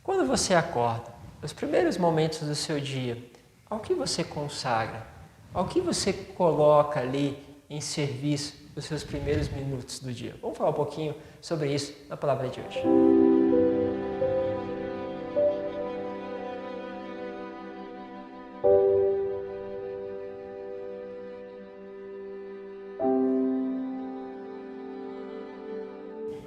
Quando você acorda, os primeiros momentos do seu dia, ao que você consagra? Ao que você coloca ali em serviço os seus primeiros minutos do dia? Vamos falar um pouquinho sobre isso na palavra de hoje.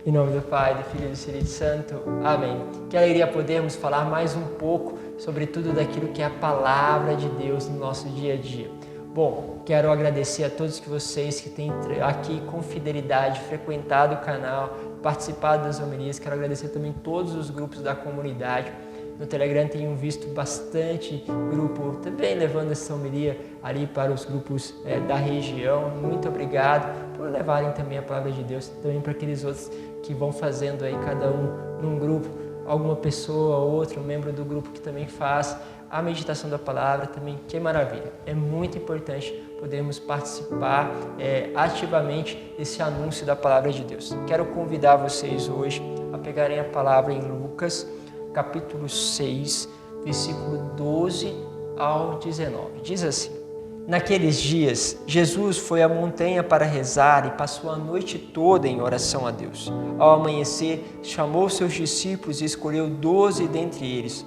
Em nome do Pai, do Filho e do Espírito Santo. Amém. Que alegria podermos falar mais um pouco sobre tudo daquilo que é a palavra de Deus no nosso dia a dia. Bom, quero agradecer a todos vocês que têm aqui com fidelidade frequentado o canal, participado das homilias. Quero agradecer também todos os grupos da comunidade. No Telegram tenho visto bastante grupo também levando essa homilia ali para os grupos da região. Muito obrigado por levarem também a palavra de Deus, também para aqueles outros que vão fazendo aí cada um num grupo, alguma pessoa ou outro membro do grupo que também faz a meditação da palavra também, que maravilha. É muito importante podermos participar ativamente desse anúncio da palavra de Deus. Quero convidar vocês hoje a pegarem a palavra em Lucas, capítulo 6, versículo 12 ao 19. Diz assim: Naqueles dias, Jesus foi à montanha para rezar e passou a noite toda em oração a Deus. Ao amanhecer, chamou seus discípulos e escolheu 12 dentre eles,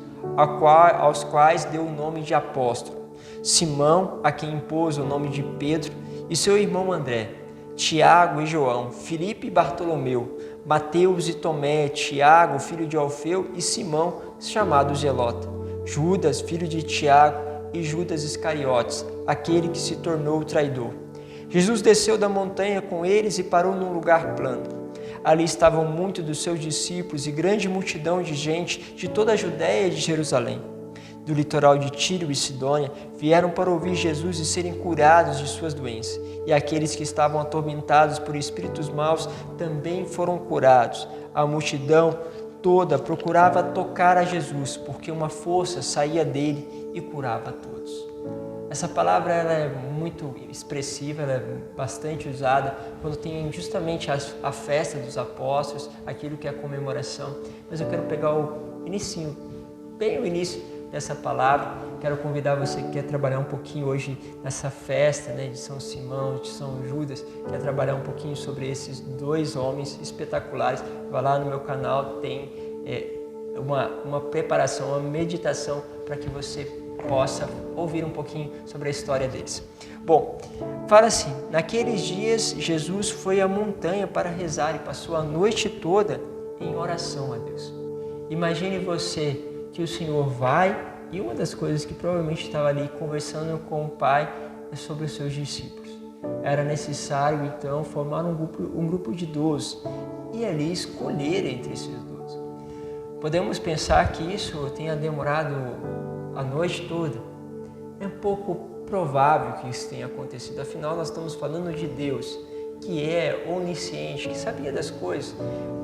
aos quais deu o nome de apóstolo: Simão, a quem impôs o nome de Pedro, e seu irmão André, Tiago e João, Filipe e Bartolomeu, Mateus e Tomé, Tiago, filho de Alfeu, e Simão, chamado Zelota, Judas, filho de Tiago, e Judas Iscariotes, aquele que se tornou o traidor. Jesus desceu da montanha com eles e parou num lugar plano. Ali estavam muitos dos seus discípulos e grande multidão de gente de toda a Judéia e de Jerusalém. Do litoral de Tiro e Sidônia vieram para ouvir Jesus e serem curados de suas doenças. E aqueles que estavam atormentados por espíritos maus também foram curados. A multidão toda procurava tocar a Jesus, porque uma força saía dele e curava a todos. Essa palavra ela é muito expressiva, ela é bastante usada quando tem justamente a festa dos apóstolos, aquilo que é a comemoração. Mas eu quero pegar o inicinho, bem o início dessa palavra. Quero convidar você que quer trabalhar um pouquinho hoje nessa festa, de São Simão, de São Judas, quer trabalhar um pouquinho sobre esses dois homens espetaculares. Vai lá no meu canal, tem uma preparação, uma meditação para que você possa ouvir um pouquinho sobre a história deles. Bom, fala assim: naqueles dias Jesus foi à montanha para rezar e passou a noite toda em oração a Deus. Imagine você que o Senhor vai e uma das coisas que provavelmente estava ali conversando com o Pai é sobre os seus discípulos. Era necessário então formar um grupo de 12 e ali escolher entre esses 12. Podemos pensar que isso tenha demorado a noite toda. É um pouco provável que isso tenha acontecido. Afinal, nós estamos falando de Deus, que é onisciente, que sabia das coisas.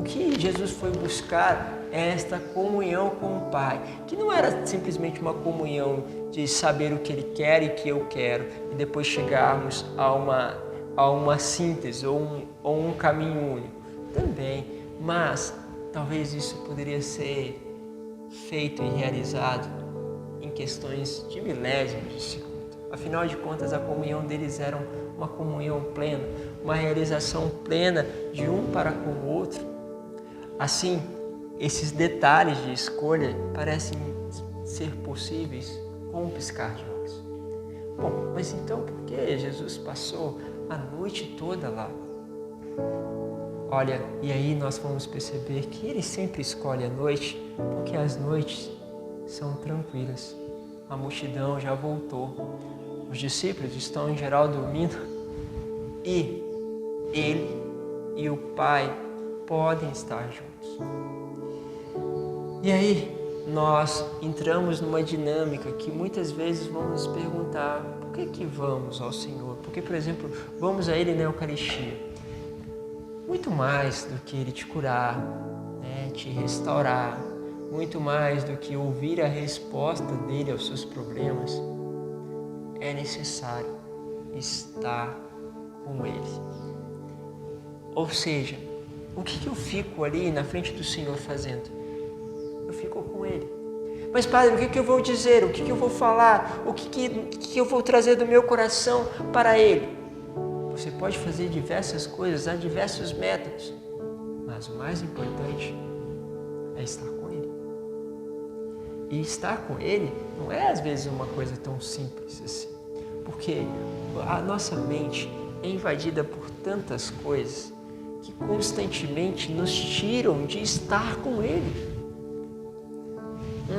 O que Jesus foi buscar é esta comunhão com o Pai, que não era simplesmente uma comunhão de saber o que Ele quer e que eu quero, e depois chegarmos a uma síntese ou um caminho único. Também, mas talvez isso poderia ser feito e realizado em questões de milésimos de segundo. Afinal de contas, a comunhão deles era uma comunhão plena, uma realização plena de um para com o outro. Assim, esses detalhes de escolha parecem ser possíveis com um piscar de olhos. Bom, mas então por que Jesus passou a noite toda lá? Olha, e aí nós vamos perceber que Ele sempre escolhe a noite, porque as noites são tranquilas. A multidão já voltou. Os discípulos estão em geral dormindo e Ele e o Pai podem estar juntos. E aí nós entramos numa dinâmica que muitas vezes vamos nos perguntar: por que vamos ao Senhor? Porque, por exemplo, vamos a Ele na Eucaristia. Muito mais do que Ele te curar, te restaurar, muito mais do que ouvir a resposta dele aos seus problemas, é necessário estar com Ele. Ou seja, o que eu fico ali na frente do Senhor fazendo? Eu fico com Ele. Mas Padre, o que eu vou dizer? O que eu vou falar? O que eu vou trazer do meu coração para Ele? Você pode fazer diversas coisas, há diversos métodos, mas o mais importante é estar com Ele. E estar com Ele não é às vezes uma coisa tão simples assim, porque a nossa mente é invadida por tantas coisas que constantemente nos tiram de estar com Ele.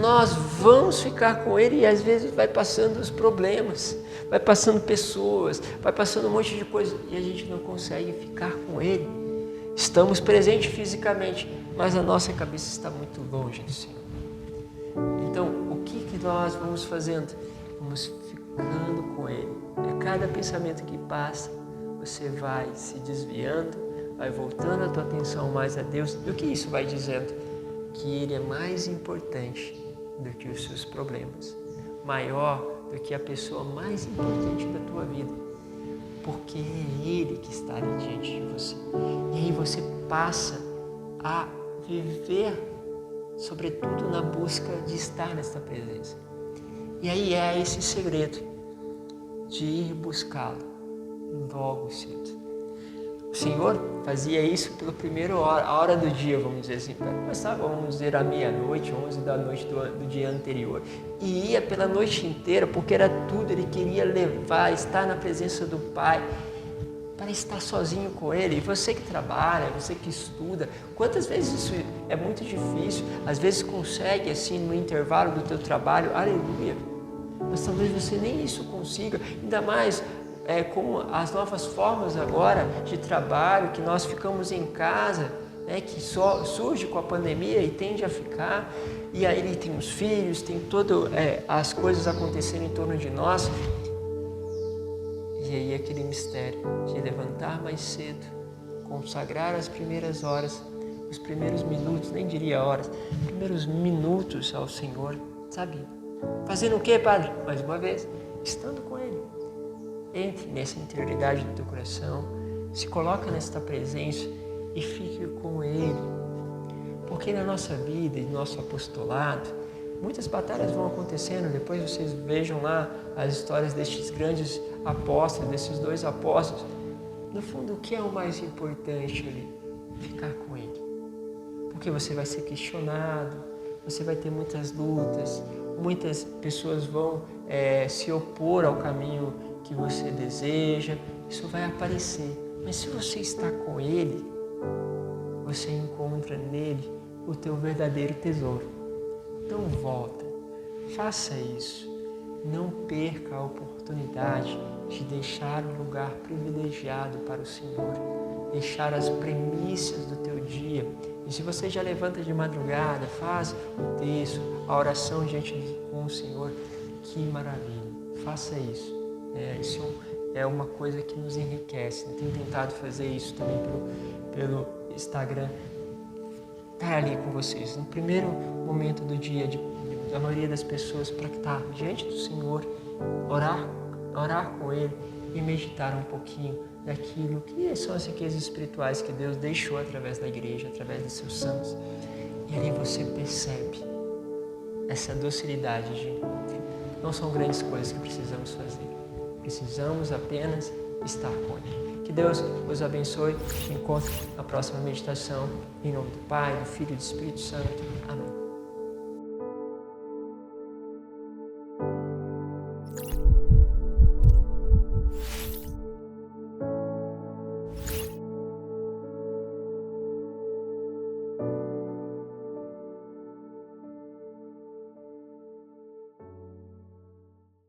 Nós vamos ficar com Ele e às vezes vai passando os problemas, vai passando pessoas, vai passando um monte de coisa e a gente não consegue ficar com Ele. Estamos presentes fisicamente, mas a nossa cabeça está muito longe do Senhor. Então, o que nós vamos fazendo? Vamos ficando com Ele. A cada pensamento que passa, você vai se desviando, vai voltando a tua atenção mais a Deus. E o que isso vai dizendo? Que Ele é mais importante do que os seus problemas, maior do que a pessoa mais importante da tua vida, porque é Ele que está ali diante de você. E aí você passa a viver, sobretudo na busca de estar nesta presença. E aí é esse segredo de ir buscá-lo logo cedo. O Senhor fazia isso pela primeira hora, a hora do dia, vamos dizer assim. Começava, vamos dizer, à meia-noite, 11 da noite do dia anterior. E ia pela noite inteira, porque era tudo, Ele queria levar, estar na presença do Pai, para estar sozinho com Ele. E você que trabalha, você que estuda, quantas vezes isso é muito difícil, às vezes consegue assim no intervalo do teu trabalho, aleluia. Mas talvez você nem isso consiga, ainda mais com as novas formas agora de trabalho, que nós ficamos em casa, que só surge com a pandemia e tende a ficar, e aí ele tem os filhos, tem todas as coisas acontecendo em torno de nós, e aí aquele mistério de levantar mais cedo, consagrar as primeiras horas, os primeiros minutos, nem diria horas, primeiros minutos ao Senhor, sabe? Fazendo o quê, Padre? Mais uma vez, estando com Ele. Entre nessa interioridade do teu coração, se coloca nesta presença e fique com Ele. Porque na nossa vida e no nosso apostolado, muitas batalhas vão acontecendo. Depois vocês vejam lá as histórias destes grandes apóstolos, desses dois apóstolos. No fundo, o que é o mais importante ali? Ficar com Ele. Porque você vai ser questionado, você vai ter muitas lutas, muitas pessoas vão se opor ao caminho que você deseja, isso vai aparecer. Mas se você está com Ele, você encontra nele o teu verdadeiro tesouro. Então volta, faça isso. Não perca a oportunidade de deixar um lugar privilegiado para o Senhor, deixar as premissas do teu dia. E se você já levanta de madrugada, faz o texto, a oração diante com o Senhor, que maravilha, faça isso. Isso é uma coisa que nos enriquece. Eu tenho tentado fazer isso também pelo Instagram. Estar ali com vocês, no primeiro momento do dia, da maioria das pessoas, para estar diante do Senhor, orar com Ele e meditar um pouquinho daquilo que são as riquezas espirituais que Deus deixou através da igreja, através dos seus santos. E ali você percebe essa docilidade de não são grandes coisas que precisamos fazer. Precisamos apenas estar com Ele. Que Deus os abençoe. Te encontro na próxima meditação. Em nome do Pai, do Filho e do Espírito Santo. Amém.